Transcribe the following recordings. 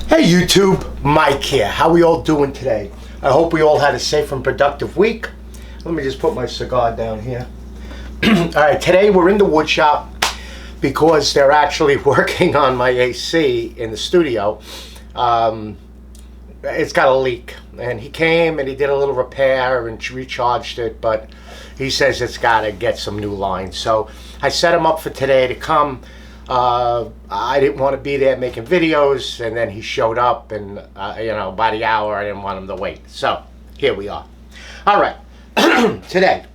Hey YouTube, Mike here. How we all doing today? I hope we all had a safe and productive week. Let me just put my cigar down here. Alright, today we're in the wood shop because they're actually working on my AC in the studio. It's got a leak, and he came and he did a little repair and recharged it, but he says it's got to get some new lines. So I set him up for today to come. I didn't want to be there making videos, and then he showed up, and by the hour I didn't want him to wait. So here we are. All right, today,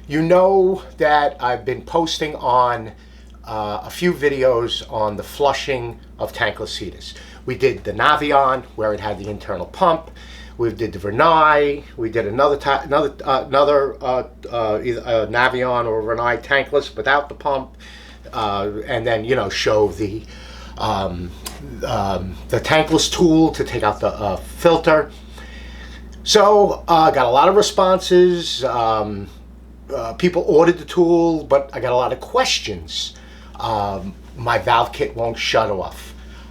you know that I've been posting on a few videos on the flushing of tankless heaters. We did the Navion, where it had the internal pump. We did the Rinnai. We did another either Navion or Rinnai tankless without the pump, and then show the tankless tool to take out the filter. So got a lot of responses. People ordered the tool, but I got a lot of questions. My valve kit won't shut off.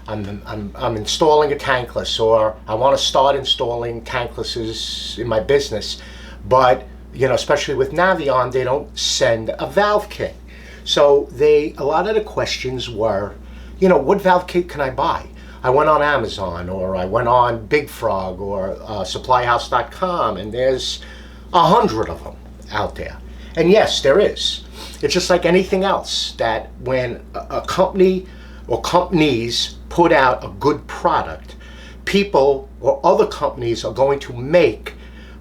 I'm installing a tankless, or I want to start installing tanklesses in my business, but especially with Navion, they don't send a valve kit. So a lot of the questions were, what valve kit can I buy? I went on Amazon, or I went on Big Frog, or supplyhouse.com, and there's 100 of them out there. And yes, there is. It's just like anything else, that when a company or companies put out a good product, people or other companies are going to make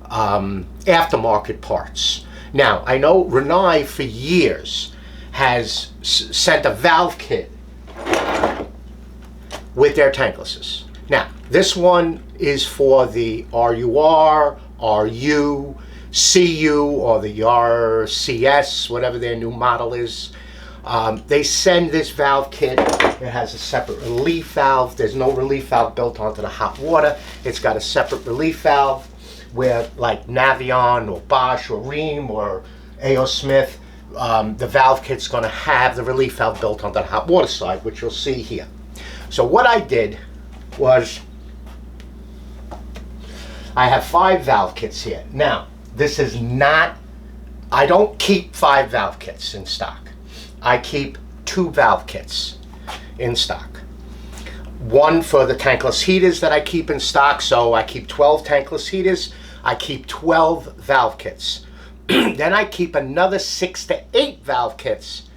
aftermarket parts. Now, I know Rinnai for years has sent a valve kit with their tanklesses. Now, this one is for the RUR, RU, CU, or the RCS, whatever their new model is. They send this valve kit. It has a separate relief valve. There's no relief valve built onto the hot water. It's got a separate relief valve where, like Navion or Bosch or Rheem or A.O. Smith, the valve kit's going to have the relief valve built onto the hot water side, which you'll see here. So what I did was, I have 5 valve kits here. Now, this is not, I don't keep 5 valve kits in stock. I keep 2 valve kits in stock. One for the tankless heaters that I keep in stock, so I keep 12 tankless heaters. I keep 12 valve kits. Then I keep another 6 to 8 valve kits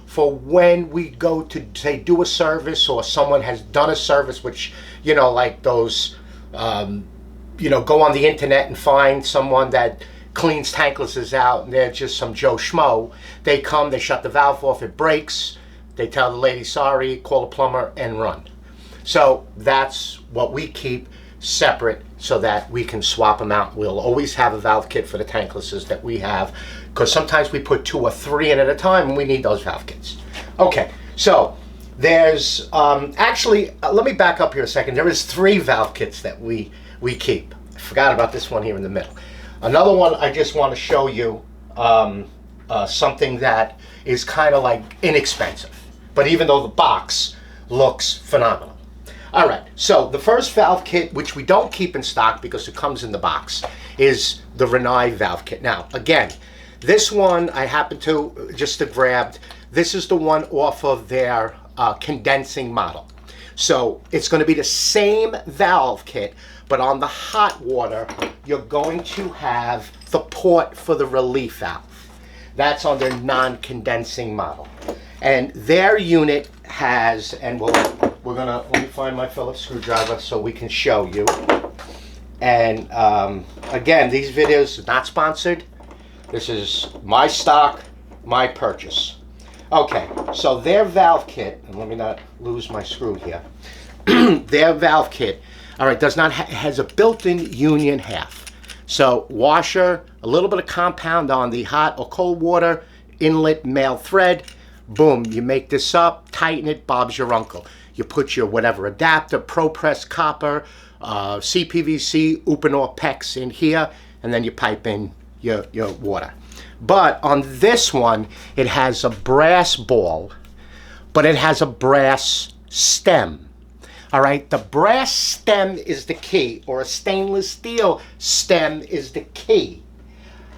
for when we go to, say, do a service, or someone has done a service, which, like those, go on the internet and find someone that cleans tanklesses out, and they're just some Joe Schmo. They come, they shut the valve off, it breaks, they tell the lady sorry, call a plumber, and run. So that's what we keep separate, so that we can swap them out. We'll always have a valve kit for the tanklesses that we have, because sometimes we put 2 or 3 in at a time, and we need those valve kits. Okay, so there's actually, let me back up here a second. There is 3 valve kits that we keep. I forgot about this one here in the middle. Another one, I just want to show you something that is kind of like inexpensive, but even though the box looks phenomenal. All right, so the first valve kit, which we don't keep in stock because it comes in the box, is the Rinnai valve kit. Now, again, this one I happen to just to grab. This is the one off of their condensing model. So it's going to be the same valve kit, but on the hot water, you're going to have the port for the relief valve. That's on their non-condensing model. And their unit has, and let me find my Phillips screwdriver so we can show you. And again, these videos are not sponsored. This is my stock, my purchase. Okay, so their valve kit, and let me not lose my screw here. Their valve kit, all right, has a built-in union half. So washer, a little bit of compound on the hot or cold water, inlet male thread, boom, you make this up, tighten it, Bob's your uncle. You put your whatever adapter, ProPress copper, CPVC, Uponor PEX in here, and then you pipe in your water. But on this one, it has a brass ball, but it has a brass stem. All right, the brass stem is the key, or a stainless steel stem is the key.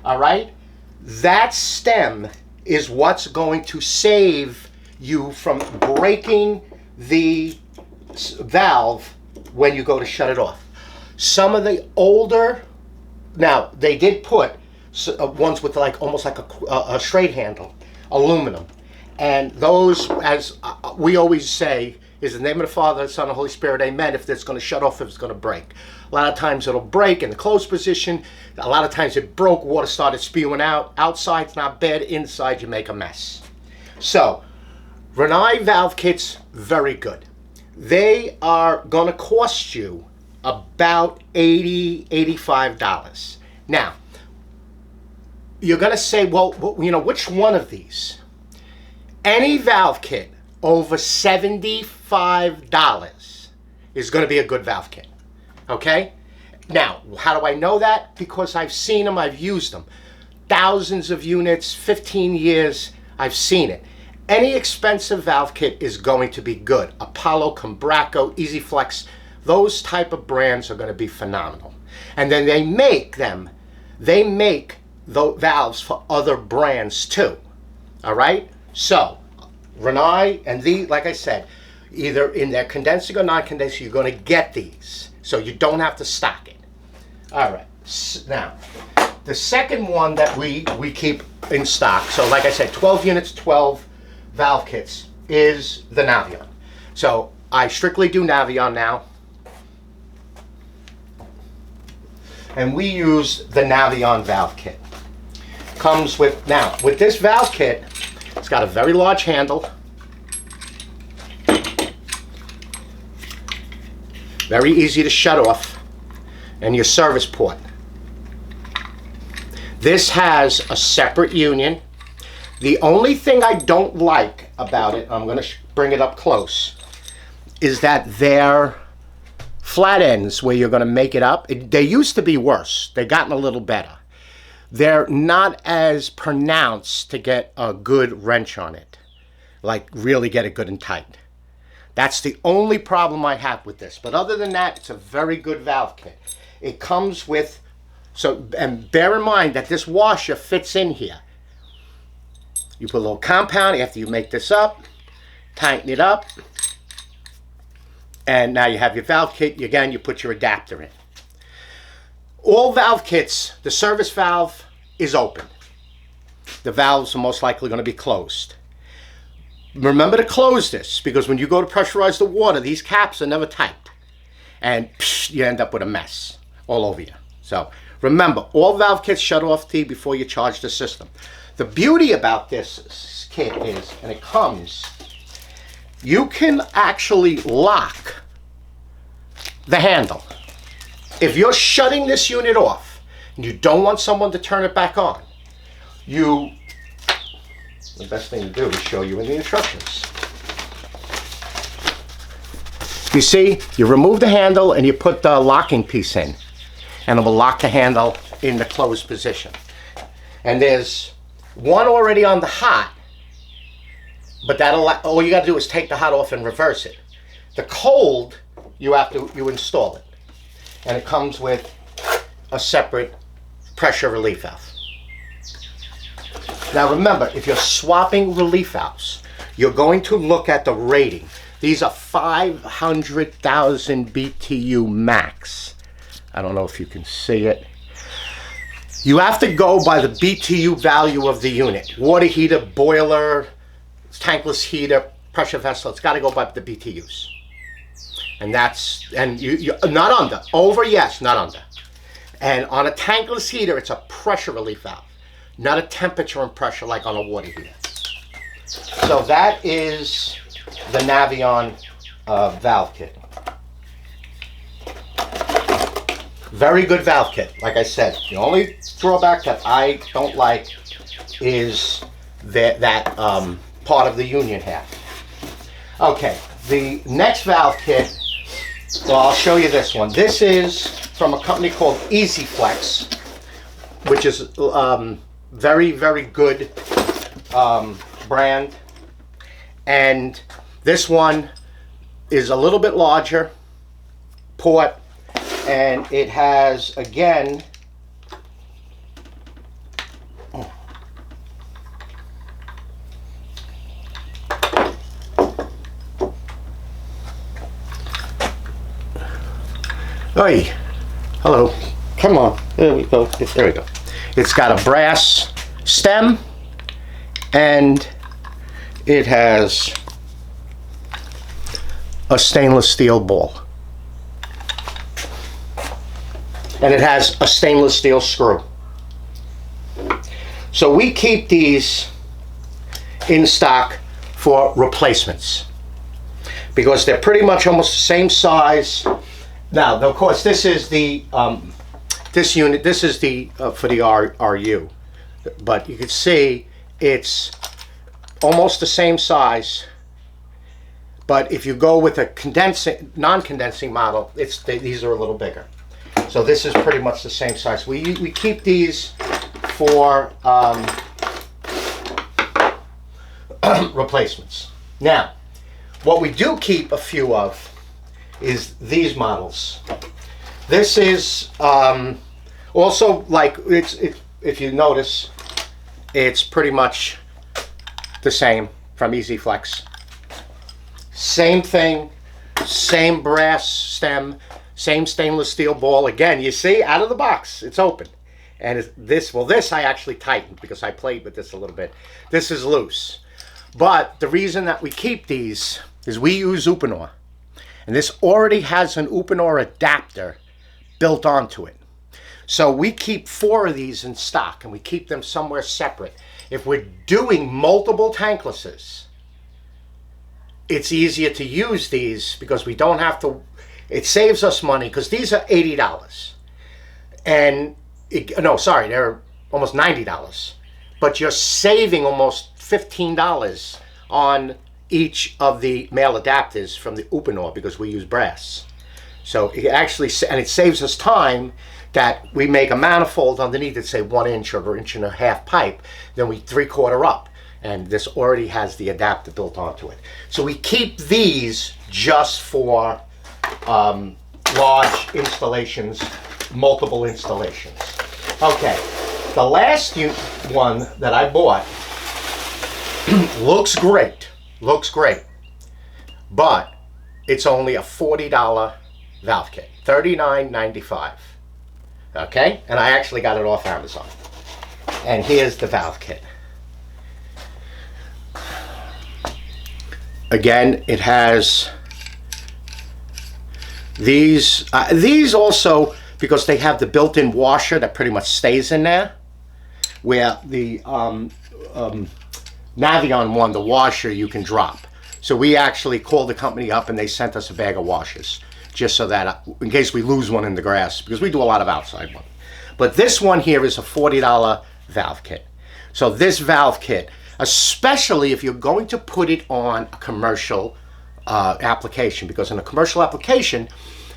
All right, that stem is what's going to save you from breaking the valve when you go to shut it off. Some of the older, now they did put ones with like almost like a straight handle, aluminum, and those, as we always say, is the name of the Father, the Son, and the Holy Spirit, amen, if it's going to shut off, if it's going to break. A lot of times it'll break in the closed position. A lot of times it broke, water started spewing out. Outside's not bad, inside you make a mess. So, Rinnai valve kits, very good. They are going to cost you about $80, $85. Now, you're going to say, well, you know, which one of these? Any valve kit over $75 is going to be a good valve kit. Okay? Now, how do I know that? Because I've seen them, I've used them. Thousands of units, 15 years, I've seen it. Any expensive valve kit is going to be good. Apollo, Combraco, EasyFlex, those type of brands are going to be phenomenal. And then they make the valves for other brands too. All right? So, Rinnai and like I said, either in their condensing or non-condensing, you're going to get these. So you don't have to stock it. All right. Now, the second one that we keep in stock, so like I said, 12 units, 12 valve kits, is the Navion. So I strictly do Navion now. And we use the Navion valve kit. Comes with, now, with this valve kit, it's got a very large handle. Very easy to shut off. And your service port. This has a separate union. The only thing I don't like about it, I'm going to bring it up close, is that their flat ends where you're going to make it up, they used to be worse. They've gotten a little better. They're not as pronounced to get a good wrench on it. Like really get it good and tight. That's the only problem I have with this. But other than that, it's a very good valve kit. It comes with, so, and bear in mind that this washer fits in here. You put a little compound after you make this up, tighten it up, and now you have your valve kit. Again, you put your adapter in. All valve kits, the service valve is open. The valves are most likely going to be closed. Remember to close this, because when you go to pressurize the water, these caps are never tight. And you end up with a mess all over you. So remember, all valve kits shut off T before you charge the system. The beauty about this kit is, and it comes, you can actually lock the handle. If you're shutting this unit off and you don't want someone to turn it back on, the best thing to do is show you in the instructions. You see, you remove the handle and you put the locking piece in, and it will lock the handle in the closed position. And there's one already on the hot, but all you got to do is take the hot off and reverse it. The cold, you install it, and it comes with a separate pressure relief valve. Now remember, if you're swapping relief valves, you're going to look at the rating. These are 500,000 BTU max. I don't know if you can see it. You have to go by the BTU value of the unit. Water heater, boiler, tankless heater, pressure vessel, it's got to go by the BTUs. And you're not under. Over, yes, not under. And on a tankless heater, it's a pressure relief valve, not a temperature and pressure like on a water heater. So that is the Navion valve kit. Very good valve kit. Like I said, the only drawback that I don't like is that part of the union half. Okay, the next valve kit, well, I'll show you this one. This is from a company called EasyFlex, which is very, very good brand. And this one, is a little bit larger port, and it has, again, Oi, hello, come on, there we go, there we go. It's got a brass stem, and it has a stainless steel ball. And it has a stainless steel screw. So we keep these in stock for replacements because they're pretty much almost the same size. Now, of course, this is the this unit. This is the for the RU, but you can see it's almost the same size. But if you go with a non-condensing model, these are a little bigger. So this is pretty much the same size. We keep these for replacements. Now, what we do keep a few of is these models. This is also like if you notice, it's pretty much the same from Easy Flex. Same thing, same brass stem, same stainless steel ball. Again, you see, out of the box, it's open. And this I actually tightened because I played with this a little bit. This is loose. But the reason that we keep these is we use Uponor. And this already has an Uponor adapter built onto it. So we keep 4 of these in stock, and we keep them somewhere separate. If we're doing multiple tanklesses, it's easier to use these because we don't have to, it saves us money because these are $80. And, no, sorry, they're almost $90. But you're saving almost $15 on each of the male adapters from the Uponor because we use brass. So it actually, and it saves us time that we make a manifold underneath it, say 1 inch or 1.5 inch pipe, then we 3/4 up, and this already has the adapter built onto it. So we keep these just for large installations, multiple installations. Okay, the last one that I bought looks great. Looks great, but it's only a $40 valve kit, $39.95. Okay, and I actually got it off Amazon. And here's the valve kit. Again, it has these also, because they have the built-in washer that pretty much stays in there, where the Navion one, the washer you can drop. So we actually called the company up and they sent us a bag of washers just so that in case we lose one in the grass, because we do a lot of outside one. But this one here is a $40 valve kit. So this valve kit, especially if you're going to put it on a commercial application, because in a commercial application,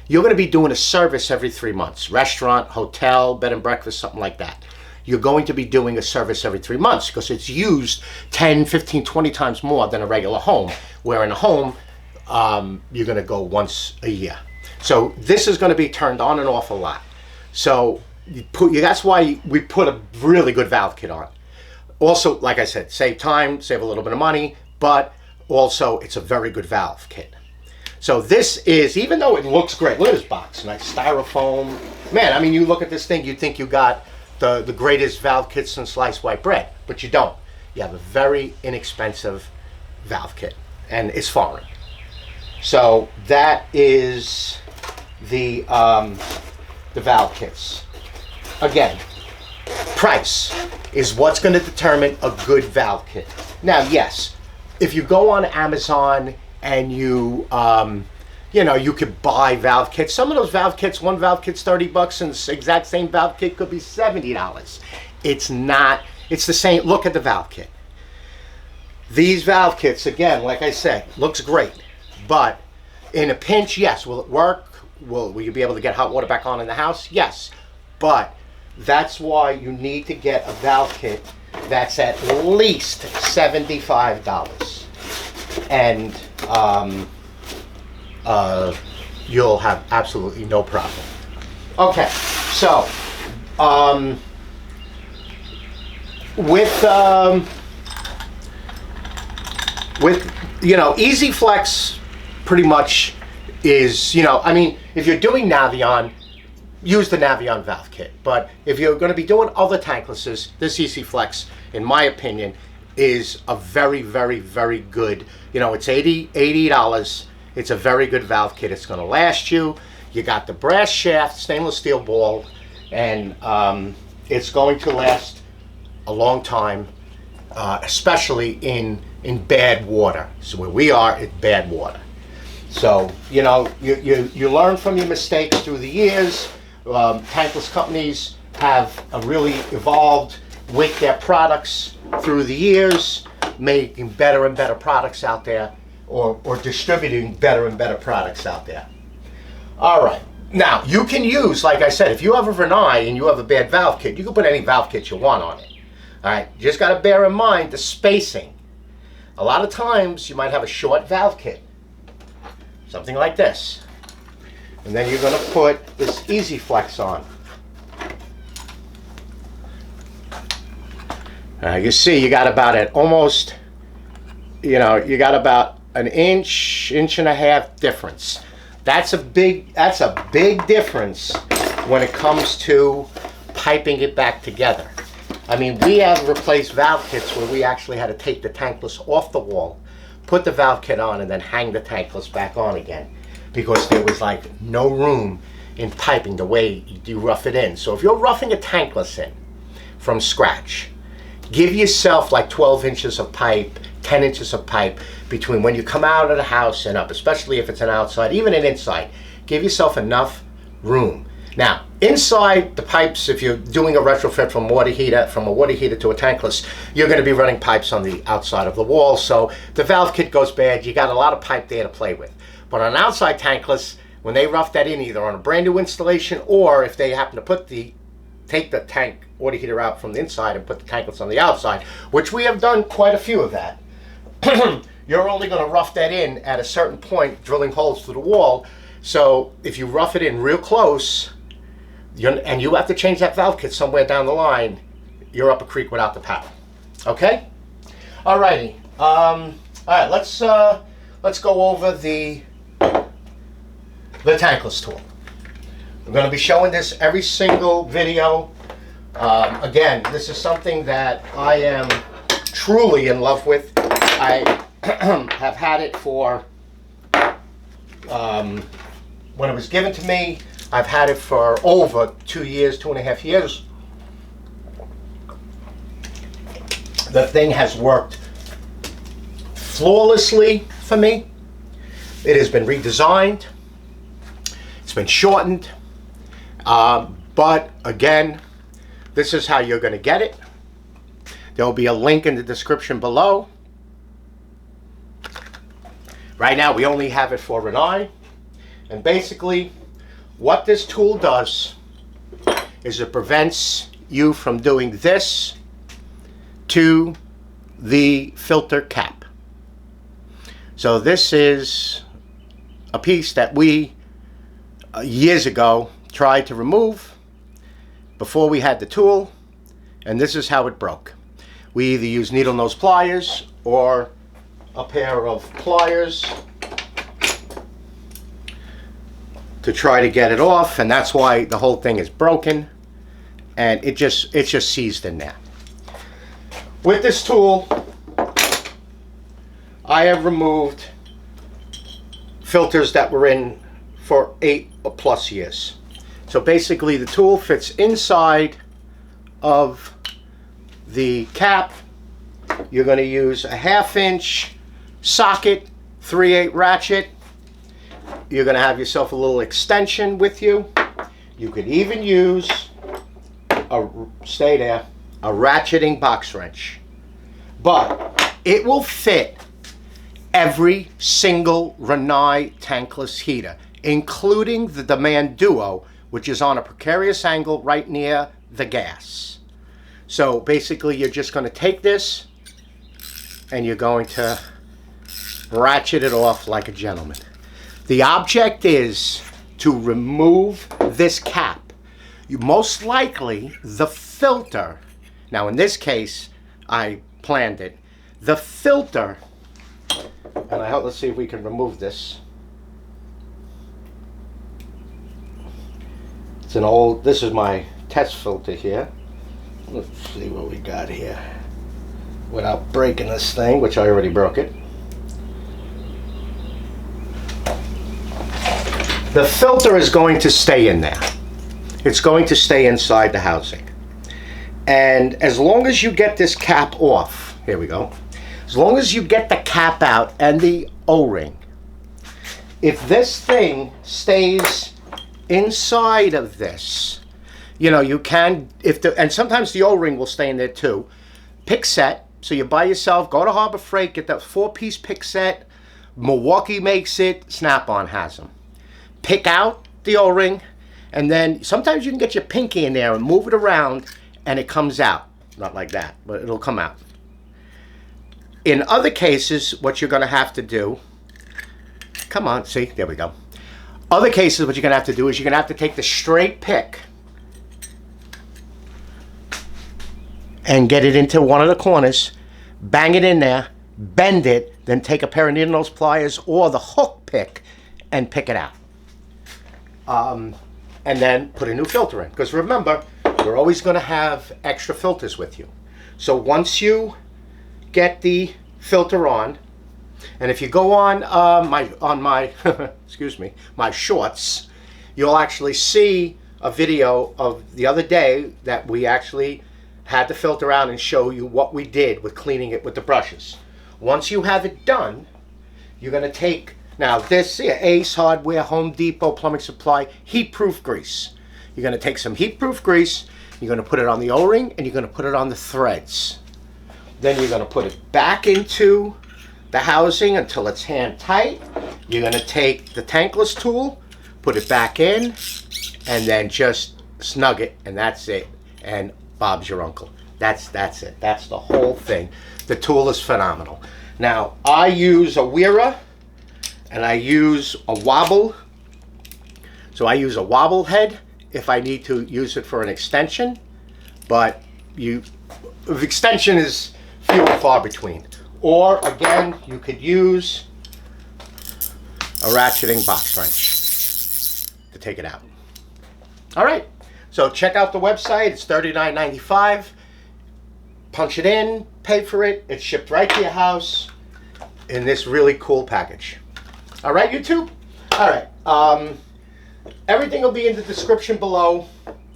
you're going to be doing a service every 3 months. Restaurant, hotel, bed and breakfast, something like that. You're going to be doing a service every 3 months because it's used 10, 15, 20 times more than a regular home, where in a home, you're going to go once a year. So this is going to be turned on and off a lot. So that's why we put a really good valve kit on. Also, like I said, save time, save a little bit of money, but also it's a very good valve kit. So this is, even though it looks great, look at this box, nice styrofoam. Man, I mean, you look at this thing, you'd think you got the greatest valve kit since sliced white bread, but you don't. You have a very inexpensive valve kit, and it's foreign. So that is the valve kits. Again, price is what's going to determine a good valve kit. Now, yes, if you go on Amazon and you you could buy valve kits. Some of those valve kits, one valve kit's $30 and the exact same valve kit could be $70. It's not, it's the same. Look at the valve kit. These valve kits, again, like I said, looks great, but in a pinch, yes. Will it work? Will you be able to get hot water back on in the house? Yes, but that's why you need to get a valve kit that's at least $75. And you'll have absolutely no problem. Okay, so with you know, Easy Flex pretty much is, you know, I mean, if you're doing Navion, use the Navion valve kit. But if you're going to be doing other tanklesses, this Easy Flex, in my opinion, is a very, very, very good, you know, it's $80. It's a very good valve kit. It's going to last you. You got the brass shaft, stainless steel ball, and it's going to last a long time, especially in bad water. So where we are, it's bad water. So, you know, you learn from your mistakes through the years. Tankless companies have really evolved with their products through the years, making better and better products out there, or distributing better and better products out there. All right. Now, you can use, like I said, if you have a Rinnai and you have a bad valve kit, you can put any valve kit you want on it. All right. You just got to bear in mind the spacing. A lot of times, you might have a short valve kit. Something like this. And then you're going to put this Easy Flex on. You see, you got about it almost, you know, you got about an inch and a half difference. That's a big difference when it comes to piping it back together. I mean, we have replaced valve kits where we actually had to take the tankless off the wall, put the valve kit on, and then hang the tankless back on again, because there was like no room in piping the way you rough it in. So if you're roughing a tankless in from scratch, give yourself like 12 inches of pipe, 10 inches of pipe between when you come out of the house and up, especially if it's an outside, even an inside. Give yourself enough room. Now, inside the pipes, if you're doing a retrofit from a water heater to a tankless, you're going to be running pipes on the outside of the wall. So the valve kit goes bad. You got a lot of pipe there to play with. But on an outside tankless, when they rough that in, either on a brand new installation, or if they happen to take the tank water heater out from the inside and put the tankless on the outside, which we have done quite a few of that, you're only going to rough that in at a certain point, drilling holes through the wall. So if you rough it in real close, and you have to change that valve kit somewhere down the line, you're up a creek without the paddle. Okay? Alrighty. All right. Let's go over the tankless tool. I'm going to be showing this every single video. Again, this is something that I am truly in love with. I have had it for when it was given to me. I've had it for over 2 years, 2.5 years. The thing has worked flawlessly for me. It has been redesigned. It's been shortened. But again, this is how you're going to get it. There will be a link in the description below. Right now, we only have it for Rinnai. And basically, what this tool does is it prevents you from doing this to the filter cap. So this is a piece that we years ago tried to remove before we had the tool, and this is how it broke. We either use needle nose pliers or a pair of pliers to try to get it off, and that's why the whole thing is broken, and it's just seized in there. With this tool, I have removed filters that were in for 8 or plus years. So basically, the tool fits inside of the cap. You're going to use a 1/2 inch socket, 3/8 ratchet. You're going to have yourself a little extension with you. You could even use a ratcheting box wrench. But it will fit every single Rinnai tankless heater, including the Demand Duo, which is on a precarious angle right near the gas. So basically, you're just going to take this and you're going to ratchet it off like a gentleman. The object is to remove this cap. Most likely the filter, now in this case I planned it, the filter, and let's see if we can remove this. It's an old, this is my test filter here. Let's see what we got here without breaking this thing, which I already broke it. The filter is going to stay in there. It's going to stay inside the housing. And as long as you get this cap off, here we go. As long as you get the cap out and the O-ring, if this thing stays inside of this, you know, you can, and sometimes the O-ring will stay in there too. Pick set, so you buy yourself, go to Harbor Freight, get that 4-piece pick set. Milwaukee makes it, Snap-on has them. Pick out the O-ring, and then sometimes you can get your pinky in there and move it around and it comes out. Not like that, but it'll come out. In other cases, what you're gonna have to do, come on, see, there we go. Other cases, what you're gonna have to do is you're gonna have to take the straight pick and get it into one of the corners, bang it in there, bend it, then take a pair of needle nose pliers or the hook pick and pick it out. And then put a new filter in. Because remember, you're always going to have extra filters with you. So once you get the filter on, and if you go on my excuse me, my shorts, you'll actually see a video of the other day that we actually had the filter out and show you what we did with cleaning it with the brushes. Once you have it done, you're going to take, now this, Ace Hardware, Home Depot, Plumbing Supply, heat-proof grease. You're going to take some heat-proof grease, you're going to put it on the O-ring, and you're going to put it on the threads. Then you're going to put it back into the housing until it's hand tight. You're going to take the tankless tool, put it back in, and then just snug it, and that's it. And Bob's your uncle. That's it. That's the whole thing. The tool is phenomenal. Now, I use a Weira, and I use a wobble. So I use a wobble head if I need to use it for an extension, but extension is few and far between. Or again, you could use a ratcheting box wrench to take it out. All right, so check out the website. It's $39.95. Punch it in, pay for it. It's shipped right to your house in this really cool package. All right, YouTube? All right. Everything will be in the description below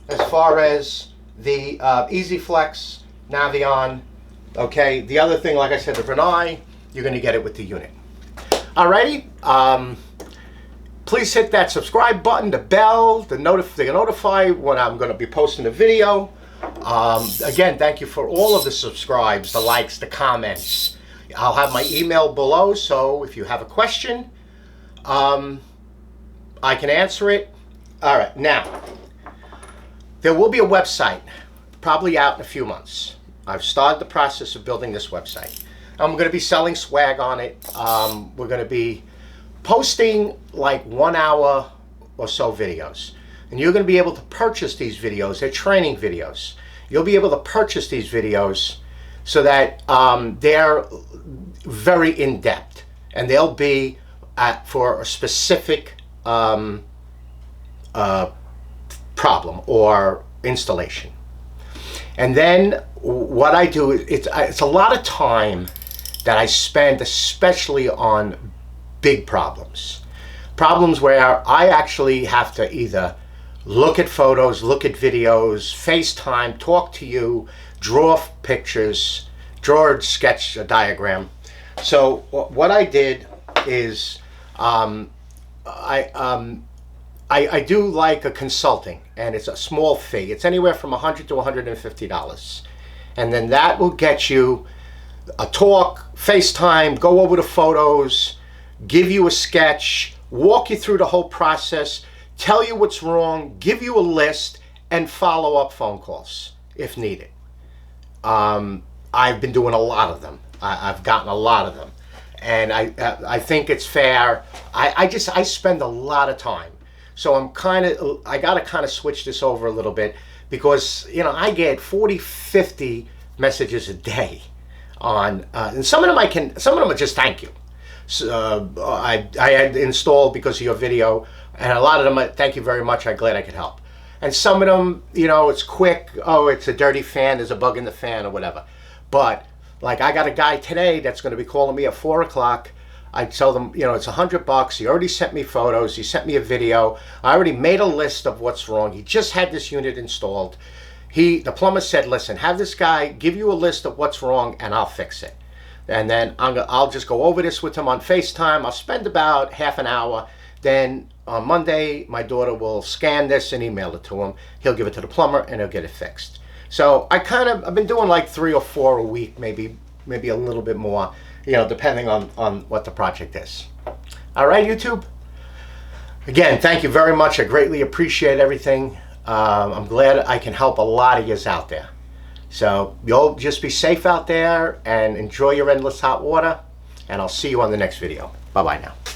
as far as the EasyFlex, Navion. Okay, the other thing, like I said, the Rinnai, you're going to get it with the unit. Alrighty, please hit that subscribe button, the bell, to notify when I'm going to be posting a video. Again, thank you for all of the subscribes, the likes, the comments. I'll have my email below, so if you have a question, I can answer it. All right, now, there will be a website, probably out in a few months. I've started the process of building this website. I'm going to be selling swag on it. We're going to be posting like 1 hour or so videos. And you're going to be able to purchase these videos. They're training videos. You'll be able to purchase these videos so that they're very in-depth. And they'll be for a specific problem or installation. And then what I do, it's a lot of time that I spend especially on big problems. Problems where I actually have to either look at photos, look at videos, FaceTime, talk to you, draw pictures, draw a sketch, a diagram. So what I did is I do like a consulting, and it's a small fee. It's anywhere from $100 to $150. And then that will get you a talk, FaceTime, go over the photos, give you a sketch, walk you through the whole process, tell you what's wrong, give you a list, and follow up phone calls if needed. I've been doing a lot of them. I've gotten a lot of them. and I think it's fair. I spend a lot of time, so I gotta kind of switch this over a little bit, because I get 40, 50 messages a day on, and some of them are just thank you. So, I had installed because of your video, and a lot of them are thank you very much, I'm glad I could help. And some of them, it's quick, oh, it's a dirty fan, there's a bug in the fan or whatever. But like, I got a guy today that's going to be calling me at 4 o'clock. I tell them, it's $100. He already sent me photos. He sent me a video. I already made a list of what's wrong. He just had this unit installed. The plumber said, listen, have this guy give you a list of what's wrong and I'll fix it. And then I'll just go over this with him on FaceTime. I'll spend about half an hour. Then on Monday, my daughter will scan this and email it to him. He'll give it to the plumber and he'll get it fixed. So I've been doing like 3 or 4 a week, maybe a little bit more, depending on what the project is. All right, YouTube. Again, thank you very much. I greatly appreciate everything. I'm glad I can help a lot of yous out there. So you'll just be safe out there and enjoy your endless hot water. And I'll see you on the next video. Bye-bye now.